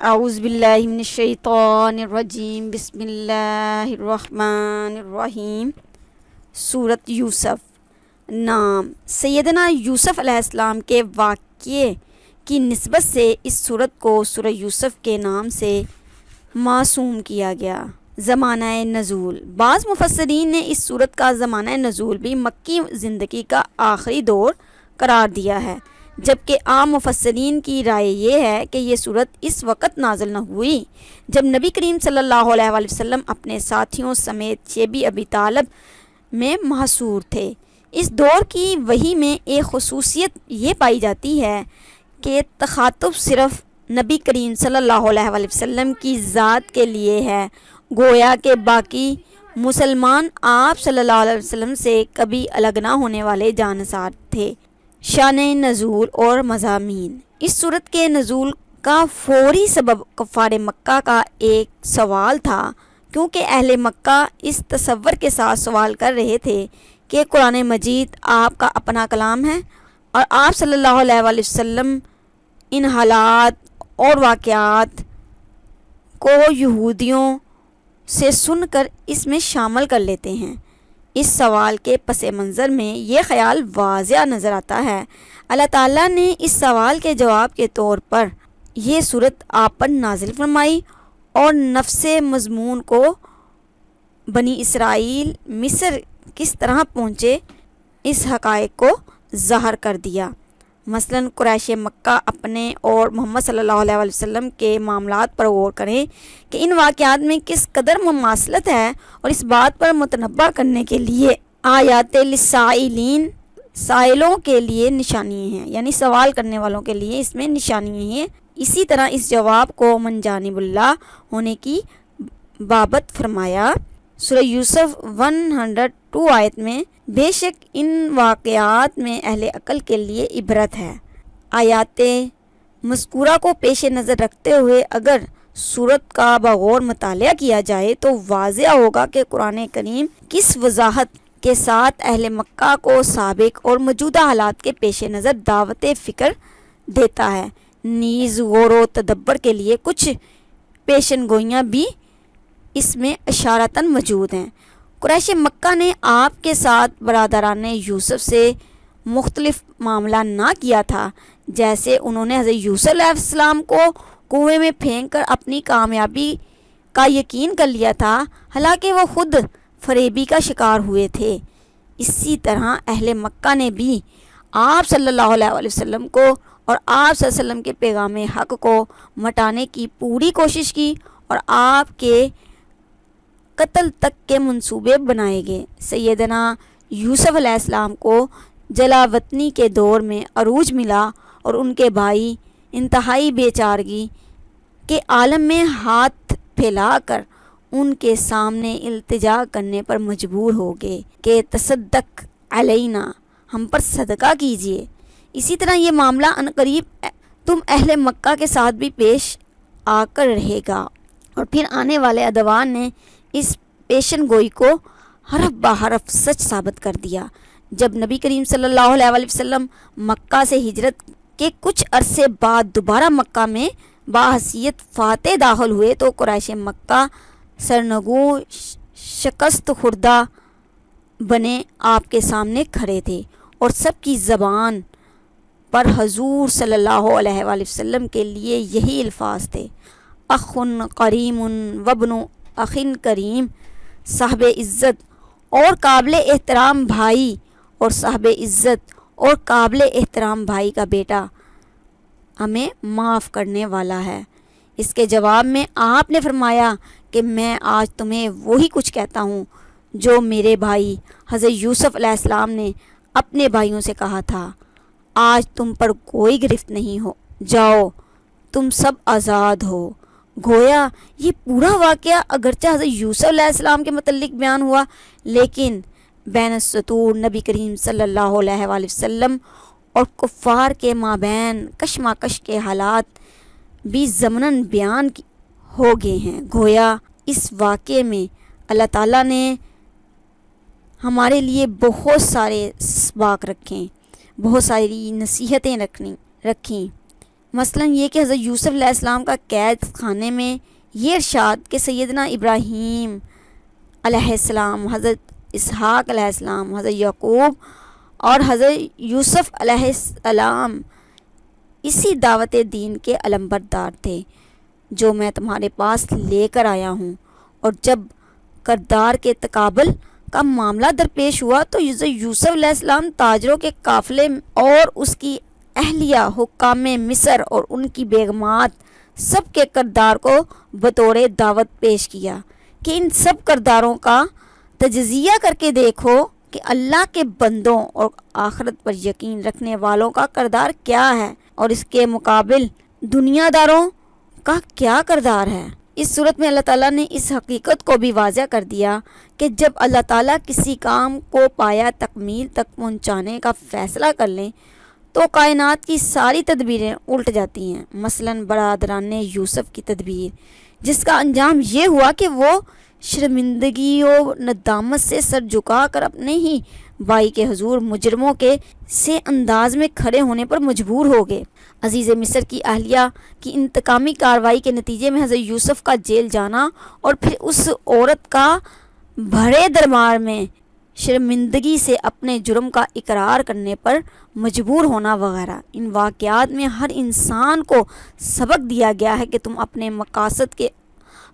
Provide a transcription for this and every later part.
اعوذ باللہ من الشیطان الرجیم، بسم اللہ الرحمن الرحیم۔ سورۃ یوسف۔ نام: سیدنا یوسف علیہ السلام کے واقعے کی نسبت سے اس سورت کو سورہ یوسف کے نام سے موسوم کیا گیا۔ زمانہ نزول: بعض مفسرین نے اس سورت کا زمانہ نزول بھی مکی زندگی کا آخری دور قرار دیا ہے، جبکہ عام مفسرین کی رائے یہ ہے کہ یہ سورت اس وقت نازل نہ ہوئی جب نبی کریم صلی اللہ علیہ وآلہ وسلم اپنے ساتھیوں سمیت شیبی ابی طالب میں محصور تھے۔ اس دور کی وحی میں ایک خصوصیت یہ پائی جاتی ہے کہ تخاطب صرف نبی کریم صلی اللہ علیہ وآلہ وسلم کی ذات کے لیے ہے، گویا کہ باقی مسلمان آپ صلی اللہ علیہ وسلم سے کبھی الگ نہ ہونے والے جانسار تھے۔ شان نزول اور مضامین: اس سورت کے نزول کا فوری سبب کفار مکہ کا ایک سوال تھا، کیونکہ اہل مکہ اس تصور کے ساتھ سوال کر رہے تھے کہ قرآن مجید آپ کا اپنا کلام ہے اور آپ صلی اللہ علیہ وآلہ وسلم ان حالات اور واقعات کو یہودیوں سے سن کر اس میں شامل کر لیتے ہیں۔ اس سوال کے پس منظر میں یہ خیال واضح نظر آتا ہے۔ اللہ تعالیٰ نے اس سوال کے جواب کے طور پر یہ سورت آپ پر نازل فرمائی اور نفس مضمون کو بنی اسرائیل مصر کس طرح پہنچے اس حقائق کو ظاہر کر دیا۔ مثلاً قریش مکہ اپنے اور محمد صلی اللہ علیہ وسلم کے معاملات پر غور کریں کہ ان واقعات میں کس قدر مماثلت ہے، اور اس بات پر متنبہ کرنے کے لیے آیات للسائلین، سائلوں کے لیے نشانیاں ہیں، یعنی سوال کرنے والوں کے لیے اس میں نشانیاں ہیں۔ اسی طرح اس جواب کو من جانب اللہ ہونے کی بابت فرمایا۔ سورہ یوسف 102 آیت میں: بے شک ان واقعات میں اہل عقل کے لیے عبرت ہے۔ آیات مذکورہ کو پیش نظر رکھتے ہوئے اگر سورت کا بغور مطالعہ کیا جائے تو واضح ہوگا کہ قرآن کریم کس وضاحت کے ساتھ اہل مکہ کو سابق اور موجودہ حالات کے پیش نظر دعوت فکر دیتا ہے۔ نیز غور و تدبر کے لیے کچھ پیشن گوئیاں بھی اس میں اشارتاً موجود ہیں۔ قریش مکہ نے آپ کے ساتھ برادران یوسف سے مختلف معاملہ نہ کیا تھا، جیسے انہوں نے حضرت یوسف علیہ السلام کو کنویں میں پھینک کر اپنی کامیابی کا یقین کر لیا تھا، حالانکہ وہ خود فریبی کا شکار ہوئے تھے۔ اسی طرح اہل مکہ نے بھی آپ صلی اللہ علیہ وآلہ وسلم کو اور آپ صلی اللہ علیہ وسلم کے پیغام حق کو مٹانے کی پوری کوشش کی اور آپ کے قتل تک کے منصوبے بنائے گئے۔ سیدنا یوسف علیہ السلام کو جلا وطنی کے دور میں عروج ملا اور ان کے بھائی انتہائی بے چارگی کے عالم میں ہاتھ پھیلا کر ان کے سامنے التجا کرنے پر مجبور ہو گئے کہ تصدق علینا، ہم پر صدقہ کیجیے۔ اسی طرح یہ معاملہ عنقریب تم اہل مکہ کے ساتھ بھی پیش آ کر رہے گا۔ اور پھر آنے والے ادوان نے اس پیشن گوئی کو حرف بحرف سچ ثابت کر دیا۔ جب نبی کریم صلی اللہ علیہ وآلہ وسلم مکہ سے ہجرت کے کچھ عرصے بعد دوبارہ مکہ میں باحثیت فاتح داخل ہوئے تو قریش مکہ سرنگوں شکست خوردہ بنے آپ کے سامنے کھڑے تھے اور سب کی زبان پر حضور صلی اللہ علیہ وآلہ وسلم کے لیے یہی الفاظ تھے: اخ کریم وابن اخ کریم، صاحب عزت اور قابل احترام بھائی اور صاحب عزت اور قابل احترام بھائی کا بیٹا ہمیں معاف کرنے والا ہے۔ اس کے جواب میں آپ نے فرمایا کہ میں آج تمہیں وہی کچھ کہتا ہوں جو میرے بھائی حضرت یوسف علیہ السلام نے اپنے بھائیوں سے کہا تھا، آج تم پر کوئی گرفت نہیں ہو، جاؤ تم سب آزاد ہو۔ گویا یہ پورا واقعہ اگرچہ حضرت یوسف علیہ السلام کے متعلق بیان ہوا، لیکن بین السطور نبی کریم صلی اللہ علیہ وآلہ وسلم اور کفار کے مابین کشمکش کے حالات بھی ضمناً بیان ہو گئے ہیں۔ گویا اس واقعے میں اللہ تعالیٰ نے ہمارے لیے بہت سارے اسباق رکھیں، بہت ساری نصیحتیں رکھیں۔ مثلا یہ کہ حضرت یوسف علیہ السلام کا قید خانے میں یہ ارشاد کہ سیدنا ابراہیم علیہ السلام، حضرت اسحاق علیہ السلام، حضرت یعقوب اور حضرت یوسف علیہ السلام اسی دعوت دین کے علمبردار تھے جو میں تمہارے پاس لے کر آیا ہوں۔ اور جب کردار کے تقابل کا معاملہ درپیش ہوا تو یوسف علیہ السلام تاجروں کے قافلے اور اس کی اہلیہ، حکام مصر اور ان کی بیگمات سب کے کردار کو بطور دعوت پیش کیا کہ ان سب کرداروں کا تجزیہ کر کے دیکھو کہ اللہ کے بندوں اور آخرت پر یقین رکھنے والوں کا کردار کیا ہے اور اس کے مقابل دنیا داروں کا کیا کردار ہے۔ اس صورت میں اللہ تعالیٰ نے اس حقیقت کو بھی واضح کر دیا کہ جب اللہ تعالیٰ کسی کام کو پایا تکمیل تک پہنچانے کا فیصلہ کر لیں تو کائنات کی ساری تدبیریں الٹ جاتی ہیں۔ مثلاً برادران یوسف کی تدبیر، جس کا انجام یہ ہوا کہ وہ شرمندگی و ندامت سے سر جھکا کر اپنے ہی بھائی کے حضور مجرموں کے سے انداز میں کھڑے ہونے پر مجبور ہو گئے۔ عزیز مصر کی اہلیہ کی انتقامی کارروائی کے نتیجے میں حضرت یوسف کا جیل جانا اور پھر اس عورت کا بھرے دربار میں شرمندگی سے اپنے جرم کا اقرار کرنے پر مجبور ہونا وغیرہ، ان واقعات میں ہر انسان کو سبق دیا گیا ہے کہ تم اپنے مقاصد کے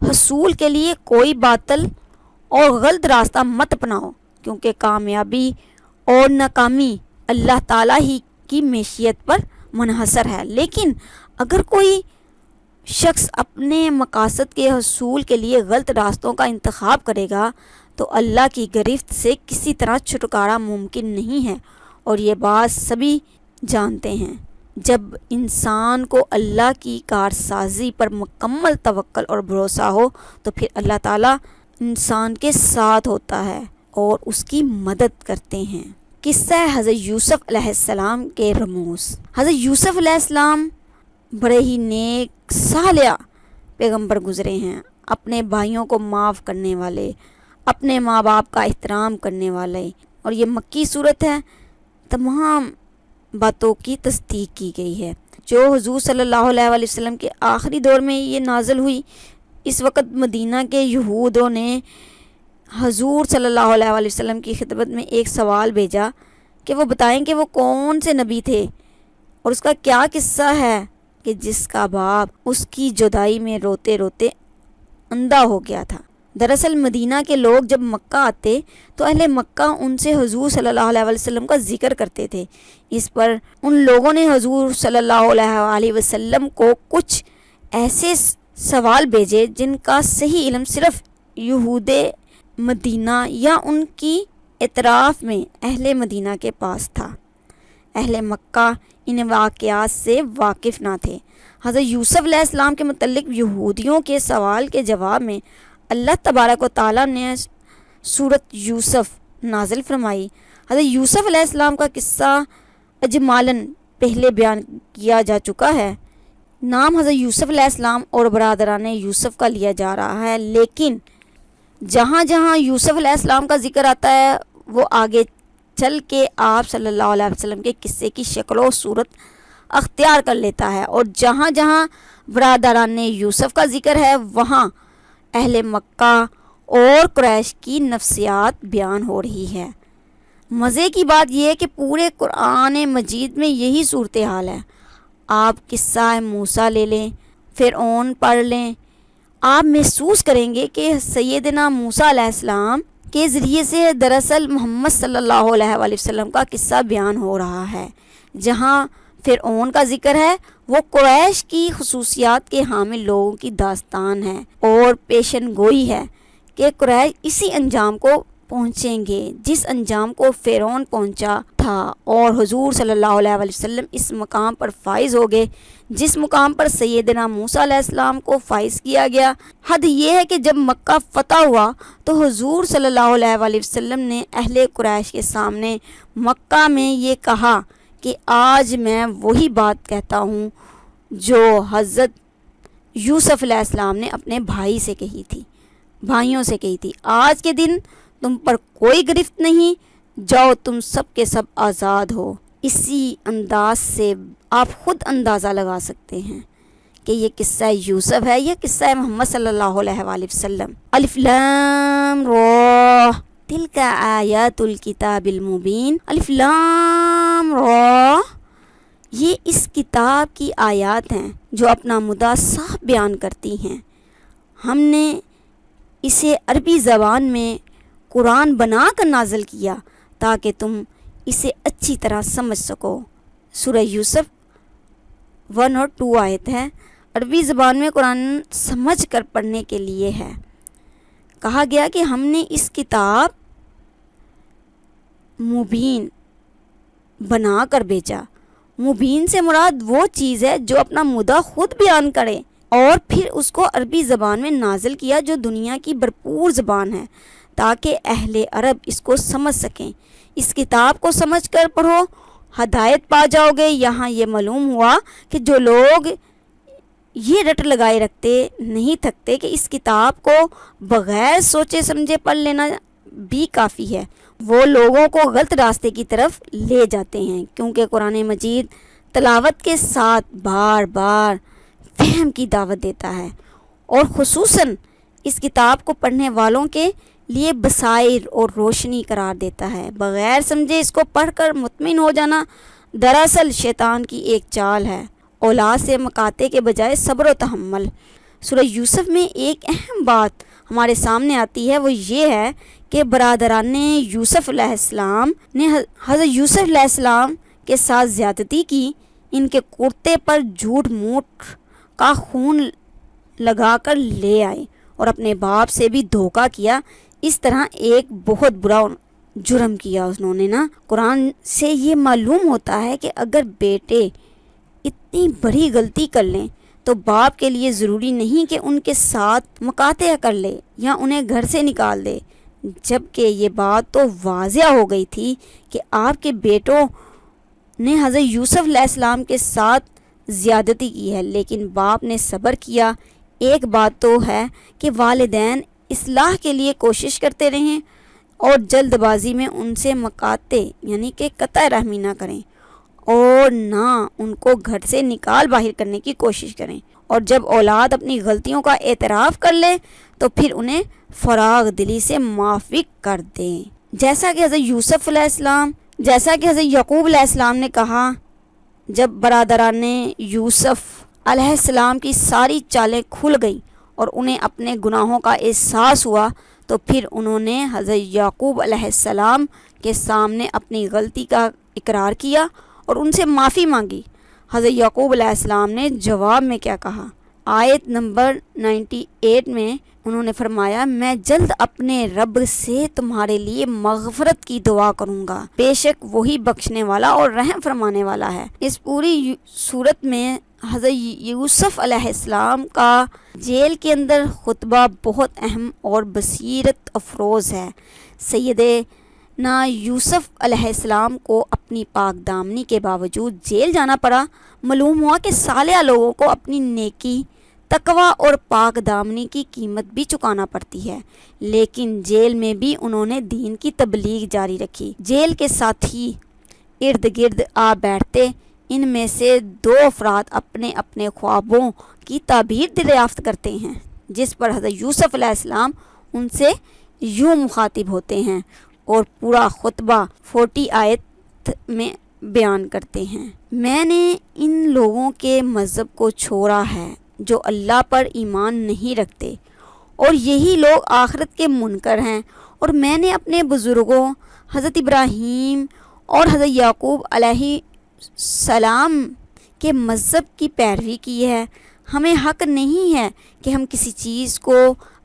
حصول کے لیے کوئی باطل اور غلط راستہ مت اپناؤ، کیونکہ کامیابی اور ناکامی اللہ تعالیٰ ہی کی معیشت پر منحصر ہے۔ لیکن اگر کوئی شخص اپنے مقاصد کے حصول کے لیے غلط راستوں کا انتخاب کرے گا تو اللہ کی گرفت سے کسی طرح چھٹکارا ممکن نہیں ہے، اور یہ بات سبھی جانتے ہیں۔ جب انسان کو اللہ کی کارسازی پر مکمل توکل اور بھروسہ ہو تو پھر اللہ تعالیٰ انسان کے ساتھ ہوتا ہے اور اس کی مدد کرتے ہیں۔ قصہ حضرت یوسف علیہ السلام کے رموز۔ حضرت یوسف علیہ السلام بڑے ہی نیک صالح پیغمبر گزرے ہیں، اپنے بھائیوں کو معاف کرنے والے، اپنے ماں باپ کا احترام کرنے والے، اور یہ مکی صورت ہے، تمام باتوں کی تصدیق کی گئی ہے جو حضور صلی اللہ علیہ وآلہ وسلم کے آخری دور میں یہ نازل ہوئی۔ اس وقت مدینہ کے یہودوں نے حضور صلی اللہ علیہ وآلہ وسلم کی خدمت میں ایک سوال بھیجا کہ وہ بتائیں کہ وہ کون سے نبی تھے اور اس کا کیا قصہ ہے کہ جس کا باپ اس کی جدائی میں روتے روتے اندھا ہو گیا تھا۔ دراصل مدینہ کے لوگ جب مکہ آتے تو اہل مکہ ان سے حضور صلی اللہ علیہ وسلم کا ذکر کرتے تھے۔ اس پر ان لوگوں نے حضور صلی اللہ علیہ وسلم کو کچھ ایسے سوال بھیجے جن کا صحیح علم صرف یہود مدینہ یا ان کی اطراف میں اہل مدینہ کے پاس تھا۔ اہل مکہ ان واقعات سے واقف نہ تھے۔ حضرت یوسف علیہ السلام کے متعلق یہودیوں کے سوال کے جواب میں اللہ تبارک و تعالیٰ نے سورۃ یوسف نازل فرمائی۔ حضرت یوسف علیہ السلام کا قصہ اجمالاً پہلے بیان کیا جا چکا ہے۔ نام حضرت یوسف علیہ السلام اور برادران یوسف کا لیا جا رہا ہے، لیکن جہاں جہاں یوسف علیہ السلام کا ذکر آتا ہے وہ آگے چل کے آپ صلی اللہ علیہ وسلم کے قصے کی شکل و صورت اختیار کر لیتا ہے، اور جہاں جہاں برادران یوسف کا ذکر ہے وہاں اہل مکہ اور قریش کی نفسیات بیان ہو رہی ہے۔ مزے کی بات یہ ہے کہ پورے قرآن مجید میں یہی صورتحال ہے۔ آپ قصہ موسیٰ لے لیں، فرعون پڑھ لیں، آپ محسوس کریں گے کہ سیدنا موسیٰ علیہ السلام کے ذریعے سے دراصل محمد صلی اللہ علیہ وآلہ وسلم کا قصہ بیان ہو رہا ہے۔ جہاں فرعون کا ذکر ہے وہ قریش کی خصوصیات کے حامل لوگوں کی داستان ہے اور پیشن گوئی ہے کہ قریش اسی انجام کو پہنچیں گے جس انجام کو فرعون پہنچا تھا، اور حضور صلی اللہ علیہ وآلہ وسلم اس مقام پر فائز ہو گئے جس مقام پر سیدنا موسیٰ علیہ السلام کو فائز کیا گیا۔ حد یہ ہے کہ جب مکہ فتح ہوا تو حضور صلی اللہ علیہ وآلہ وسلم نے اہل قریش کے سامنے مکہ میں یہ کہا کہ آج میں وہی بات کہتا ہوں جو حضرت یوسف علیہ السلام نے اپنے بھائیوں سے کہی تھی، آج کے دن تم پر کوئی گرفت نہیں، جاؤ تم سب کے سب آزاد ہو۔ اسی انداز سے آپ خود اندازہ لگا سکتے ہیں کہ یہ قصہ یوسف ہے یا قصہ محمد صلی اللہ علیہ وآلہ وسلم۔ الف لام را تلک آیات الکتاب المبین۔ الف لام را، یہ اس کتاب کی آیات ہیں جو اپنا مدعا صاف بیان کرتی ہیں۔ ہم نے اسے عربی زبان میں قرآن بنا کر نازل کیا تاکہ تم اسے اچھی طرح سمجھ سکو۔ سورہ یوسف 1 اور 2 آیت ہے۔ عربی زبان میں قرآن سمجھ کر پڑھنے کے لیے ہے۔ کہا گیا کہ ہم نے اس کتاب مبین بنا کر بھیجا۔ مبین سے مراد وہ چیز ہے جو اپنا مدعا خود بیان کرے، اور پھر اس کو عربی زبان میں نازل کیا جو دنیا کی بھرپور زبان ہے تاکہ اہل عرب اس کو سمجھ سکیں۔ اس کتاب کو سمجھ کر پڑھو، ہدایت پا جاؤ گے۔ یہاں یہ معلوم ہوا کہ جو لوگ یہ رٹ لگائے رکھتے نہیں تھکتے کہ اس کتاب کو بغیر سوچے سمجھے پڑھ لینا بھی کافی ہے، وہ لوگوں کو غلط راستے کی طرف لے جاتے ہیں، کیونکہ قرآن مجید تلاوت کے ساتھ بار بار فہم کی دعوت دیتا ہے، اور خصوصاً اس کتاب کو پڑھنے والوں کے لیے بصائر اور روشنی قرار دیتا ہے۔ بغیر سمجھے اس کو پڑھ کر مطمئن ہو جانا دراصل شیطان کی ایک چال ہے، اولاد سے مکاتے کے بجائے صبر و تحمل۔ سورہ یوسف میں ایک اہم بات ہمارے سامنے آتی ہے، وہ یہ ہے کہ برادران یوسف علیہ السلام نے حضرت یوسف علیہ السلام کے ساتھ زیادتی کی، ان کے کرتے پر جھوٹ موٹ کا خون لگا کر لے آئے اور اپنے باپ سے بھی دھوکہ کیا۔ اس طرح ایک بہت برا جرم کیا انہوں نے نا۔ قرآن سے یہ معلوم ہوتا ہے کہ اگر بیٹے اتنی بڑی غلطی کر لیں تو باپ کے لیے ضروری نہیں کہ ان کے ساتھ مقاطعہ کر لے یا انہیں گھر سے نکال دے، جبکہ یہ بات تو واضح ہو گئی تھی کہ آپ کے بیٹوں نے حضرت یوسف علیہ السلام کے ساتھ زیادتی کی ہے، لیکن باپ نے صبر کیا۔ ایک بات تو ہے کہ والدین اصلاح کے لیے کوشش کرتے رہیں اور جلد بازی میں ان سے مقاطع یعنی کہ قطع رحمی نہ کریں اور نہ ان کو گھر سے نکال باہر کرنے کی کوشش کریں، اور جب اولاد اپنی غلطیوں کا اعتراف کر لے تو پھر انہیں فراغ دلی سے معافی کر دیں، جیسا کہ حضرت یعقوب علیہ السلام نے کہا۔ جب برادران یوسف علیہ السلام کی ساری چالیں کھل گئیں اور انہیں اپنے گناہوں کا احساس ہوا تو پھر انہوں نے حضرت یعقوب علیہ السلام کے سامنے اپنی غلطی کا اقرار کیا اور ان سے معافی مانگی۔ حضرت یعقوب علیہ السلام نے جواب میں کیا کہا؟ آیت نمبر 98 میں انہوں نے فرمایا، میں جلد اپنے رب سے تمہارے لیے مغفرت کی دعا کروں گا، بے شک وہی بخشنے والا اور رحم فرمانے والا ہے۔ اس پوری صورت میں حضرت یوسف علیہ السلام کا جیل کے اندر خطبہ بہت اہم اور بصیرت افروز ہے۔ سیدنا یوسف علیہ السلام کو اپنی پاک دامنی کے باوجود جیل جانا پڑا۔ معلوم ہوا کہ صالح لوگوں کو اپنی نیکی، تقوی اور پاک دامنی کی قیمت بھی چکانا پڑتی ہے، لیکن جیل میں بھی انہوں نے دین کی تبلیغ جاری رکھی۔ جیل کے ساتھی ارد گرد آ بیٹھتے، ان میں سے 2 افراد اپنے اپنے خوابوں کی تعبیر دریافت کرتے ہیں، جس پر حضرت یوسف علیہ السلام ان سے یوں مخاطب ہوتے ہیں اور پورا خطبہ 40 آیت میں بیان کرتے ہیں۔ میں نے ان لوگوں کے مذہب کو چھوڑا ہے جو اللہ پر ایمان نہیں رکھتے، اور یہی لوگ آخرت کے منکر ہیں، اور میں نے اپنے بزرگوں حضرت ابراہیم اور حضرت یعقوب علیہ السلام کے مذہب کی پیروی کی ہے۔ ہمیں حق نہیں ہے کہ ہم کسی چیز کو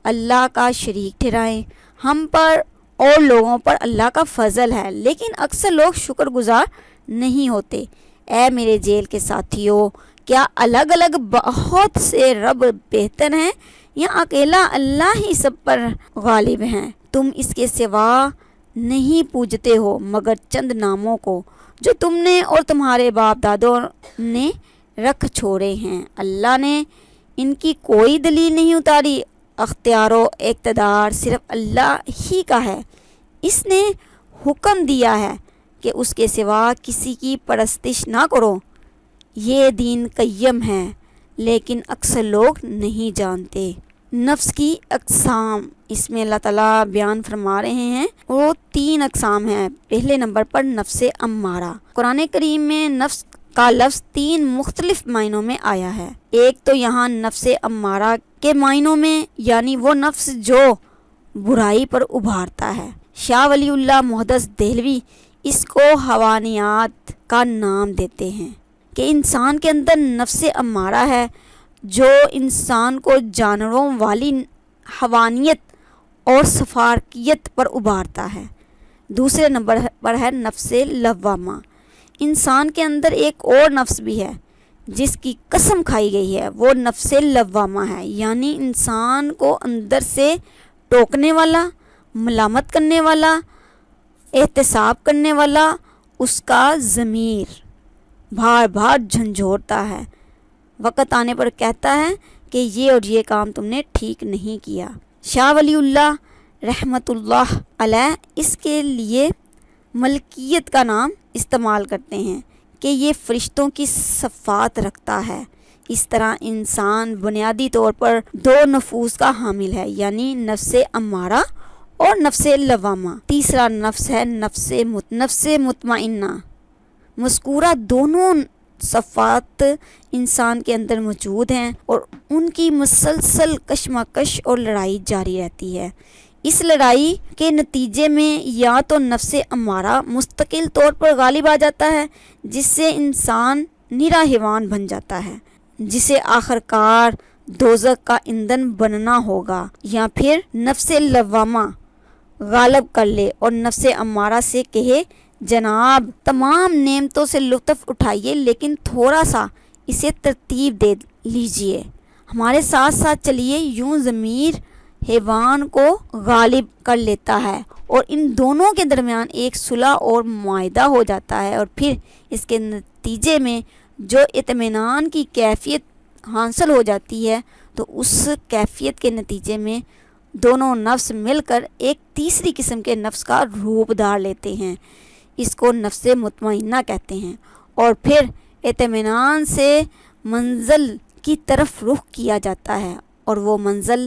اللہ کا شریک ٹھہرائیں۔ ہم پر اور لوگوں پر اللہ کا فضل ہے، لیکن اکثر لوگ شکر گزار نہیں ہوتے۔ اے میرے جیل کے ساتھیوں، کیا الگ الگ بہت سے رب بہتر ہیں یا اکیلا اللہ ہی سب پر غالب ہیں؟ تم اس کے سوا نہیں پوجتے ہو مگر چند ناموں کو جو تم نے اور تمہارے باپ دادوں نے رکھ چھوڑے ہیں۔ اللہ نے ان کی کوئی دلیل نہیں اتاری۔ اختیار و اقتدار صرف اللہ ہی کا ہے۔ اس نے حکم دیا ہے کہ اس کے سوا کسی کی پرستش نہ کرو، یہ دین قیم ہے، لیکن اکثر لوگ نہیں جانتے۔ نفس کی اقسام اس میں اللہ تعالیٰ بیان فرما رہے ہیں، وہ 3 اقسام ہیں۔ پہلے نمبر پر نفس امارہ۔ قرآن کریم میں نفس کا لفظ 3 مختلف معنوں میں آیا ہے۔ ایک تو یہاں نفس امارہ کے معنوں میں، یعنی وہ نفس جو برائی پر ابھارتا ہے۔ شاہ ولی اللہ محدث دہلوی اس کو حیوانیات کا نام دیتے ہیں کہ انسان کے اندر نفس امارہ ہے جو انسان کو جانوروں والی حیوانیت اور سفارکیت پر ابھارتا ہے۔ دوسرے نمبر پر ہے نفس لوامہ۔ انسان کے اندر ایک اور نفس بھی ہے جس کی قسم کھائی گئی ہے، وہ نفس لوامہ ہے، یعنی انسان کو اندر سے ٹوکنے والا، ملامت کرنے والا، احتساب کرنے والا، اس کا ضمیر بار بار جھنجھوڑتا ہے، وقت آنے پر کہتا ہے کہ یہ اور یہ کام تم نے ٹھیک نہیں کیا۔ شاہ ولی اللہ رحمۃ اللہ علیہ اس کے لیے ملکیت کا نام استعمال کرتے ہیں کہ یہ فرشتوں کی صفات رکھتا ہے۔ اس طرح انسان بنیادی طور پر 2 نفوس کا حامل ہے، یعنی نفس امارہ اور نفس لوامہ۔ تیسرا نفس ہے نفس مطمئنہ۔ مذکورہ دونوں صفات انسان کے اندر موجود ہیں اور ان کی مسلسل کشمکش اور لڑائی جاری رہتی ہے۔ اس لڑائی کے نتیجے میں یا تو نفس امارہ مستقل طور پر غالب آ جاتا ہے، جس سے انسان نرا حیوان بن جاتا ہے، جسے آخر کار دوزخ کا ایندھن بننا ہوگا، یا پھر نفس لوامہ غالب کر لے اور نفس امارہ سے کہے جناب تمام نعمتوں سے لطف اٹھائیے لیکن تھوڑا سا اسے ترتیب دے لیجئے، ہمارے ساتھ ساتھ چلیے۔ یوں ضمیر حیوان کو غالب کر لیتا ہے اور ان دونوں کے درمیان ایک صلح اور معاہدہ ہو جاتا ہے، اور پھر اس کے نتیجے میں جو اطمینان کی کیفیت حاصل ہو جاتی ہے، تو اس کیفیت کے نتیجے میں دونوں نفس مل کر ایک تیسری قسم کے نفس کا روپ دھار لیتے ہیں، اس کو نفس مطمئنہ کہتے ہیں، اور پھر اطمینان سے منزل کی طرف رخ کیا جاتا ہے، اور وہ منزل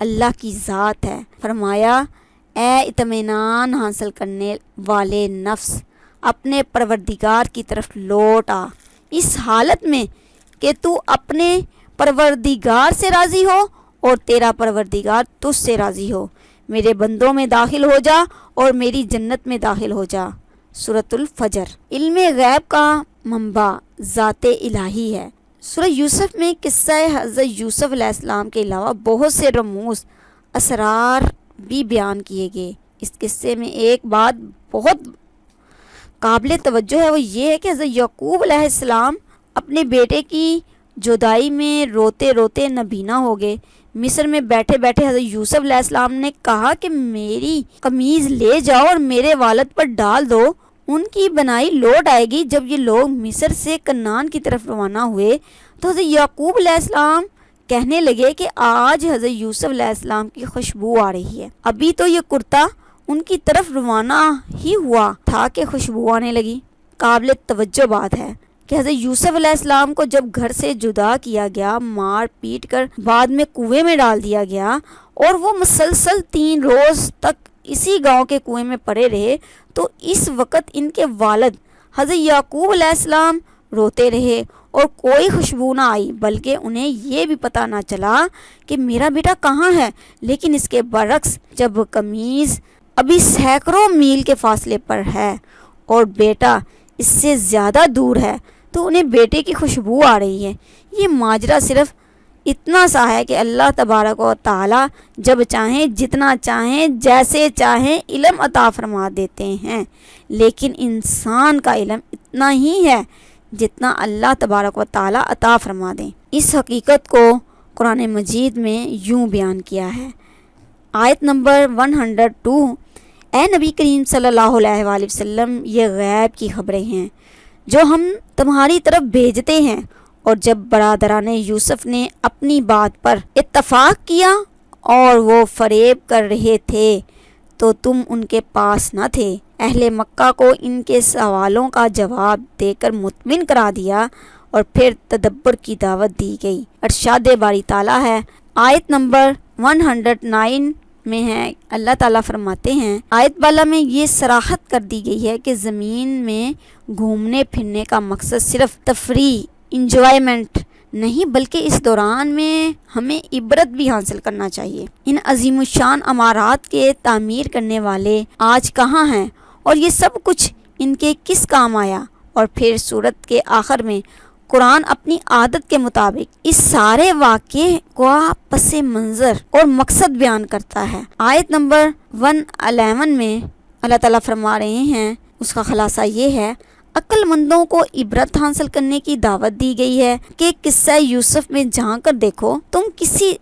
اللہ کی ذات ہے۔ فرمایا اے اطمینان حاصل کرنے والے نفس، اپنے پروردگار کی طرف لوٹ آ، اس حالت میں کہ تو اپنے پروردگار سے راضی ہو اور تیرا پروردگار تجھ سے راضی ہو، میرے بندوں میں داخل ہو جا اور میری جنت میں داخل ہو جا۔ سورۃ الفجر۔ علم غیب کا منبع ذات الہی ہے۔ سورہ یوسف میں قصہ حضرت یوسف علیہ السلام کے علاوہ بہت سے رموز اسرار بھی بیان کیے گئے۔ اس قصے میں ایک بات بہت قابل توجہ ہے، وہ یہ ہے کہ حضرت یعقوب علیہ السلام اپنے بیٹے کی جدائی میں روتے روتے نابینا ہو گئے۔ مصر میں بیٹھے بیٹھے حضرت یوسف علیہ السلام نے کہا کہ میری قمیض لے جاؤ اور میرے والد پر ڈال دو، ان کی بنائی لوٹ آئے گی۔ جب یہ لوگ مصر سے کنعان کی طرف روانہ ہوئے تو حضرت یعقوب علیہ السلام کہنے لگے کہ آج حضرت یوسف علیہ السلام کی خوشبو آ رہی ہے۔ ابھی تو یہ کرتا ان کی طرف روانہ ہی ہوا تھا کہ خوشبو آنے لگی۔ قابل توجہ بات ہے کہ حضرت یوسف علیہ السلام کو جب گھر سے جدا کیا گیا، مار پیٹ کر بعد میں کنویں میں ڈال دیا گیا، اور وہ مسلسل 3 روز تک اسی گاؤں کے کنویں میں پڑے رہے، تو اس وقت ان کے والد حضرت یعقوب علیہ السلام روتے رہے اور کوئی خوشبو نہ آئی، بلکہ انہیں یہ بھی پتہ نہ چلا کہ میرا بیٹا کہاں ہے۔ لیکن اس کے برعکس جب قمیض ابھی سینکڑوں میل کے فاصلے پر ہے اور بیٹا اس سے زیادہ دور ہے تو انہیں بیٹے کی خوشبو آ رہی ہے۔ یہ ماجرا صرف اتنا سا ہے کہ اللہ تبارک و تعالی جب چاہیں، جتنا چاہیں، جیسے چاہیں علم عطا فرما دیتے ہیں، لیکن انسان کا علم اتنا ہی ہے جتنا اللہ تبارک و تعالی عطا فرما دیں۔ اس حقیقت کو قرآن مجید میں یوں بیان کیا ہے۔ آیت نمبر 102، اے نبی کریم صلی اللہ علیہ وآلہ وسلم، یہ غیب کی خبریں ہیں جو ہم تمہاری طرف بھیجتے ہیں، اور جب برادران یوسف نے اپنی بات پر اتفاق کیا اور وہ فریب کر رہے تھے تو تم ان کے پاس نہ تھے۔ اہل مکہ کو ان کے سوالوں کا جواب دے کر مطمئن کرا دیا اور پھر تدبر کی دعوت دی گئی۔ ارشاد باری تعالیٰ ہے آیت نمبر 109 میں ہے، اللہ تعالیٰ فرماتے ہیں، آیت بالا میں یہ صراحت کر دی گئی ہے کہ زمین میں گھومنے پھرنے کا مقصد صرف تفریح، انجوائمنٹ نہیں، بلکہ اس دوران میں ہمیں عبرت بھی حاصل کرنا چاہیے۔ ان عظیم الشان عمارات کے تعمیر کرنے والے آج کہاں ہیں اور یہ سب کچھ ان کے کس کام آیا؟ اور پھر سورت کے آخر میں قرآن اپنی عادت کے مطابق اس سارے واقعے کا پس منظر اور مقصد بیان کرتا ہے۔ آیت نمبر 111 میں اللہ تعالیٰ فرما رہے ہیں، اس کا خلاصہ یہ ہے، عقل مندوں کو عبرت حاصل کرنے کی دعوت دی گئی ہے کہ قصہ یوسف میں جھانک کر دیکھو، تم کسی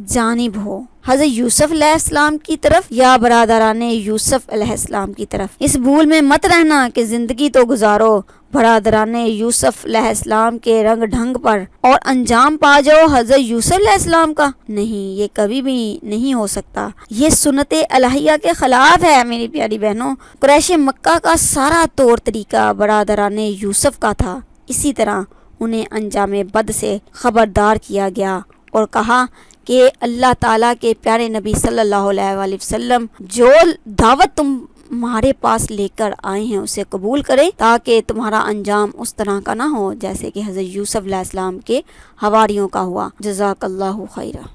جانب ہو، حضرت یوسف علیہ السلام کی طرف یا برادران یوسف علیہ السلام کی طرف۔ اس بھول میں مت رہنا کہ زندگی تو گزارو برادران یوسف علیہ السلام کے رنگ ڈھنگ پر اور انجام پا جاؤ حضرت یوسف علیہ السلام کا۔ نہیں، یہ کبھی بھی نہیں ہو سکتا، یہ سنت الہیہ کے خلاف ہے۔ میری پیاری بہنوں، قریش مکہ کا سارا طور طریقہ برادران یوسف کا تھا، اسی طرح انہیں انجام بد سے خبردار کیا گیا اور کہا کہ اللہ تعالیٰ کے پیارے نبی صلی اللہ علیہ وآلہ وسلم جو دعوت تمہارے پاس لے کر آئے ہیں اسے قبول کرے، تاکہ تمہارا انجام اس طرح کا نہ ہو جیسے کہ حضرت یوسف علیہ السلام کے حواریوں کا ہوا۔ جزاک اللہ خیرہ۔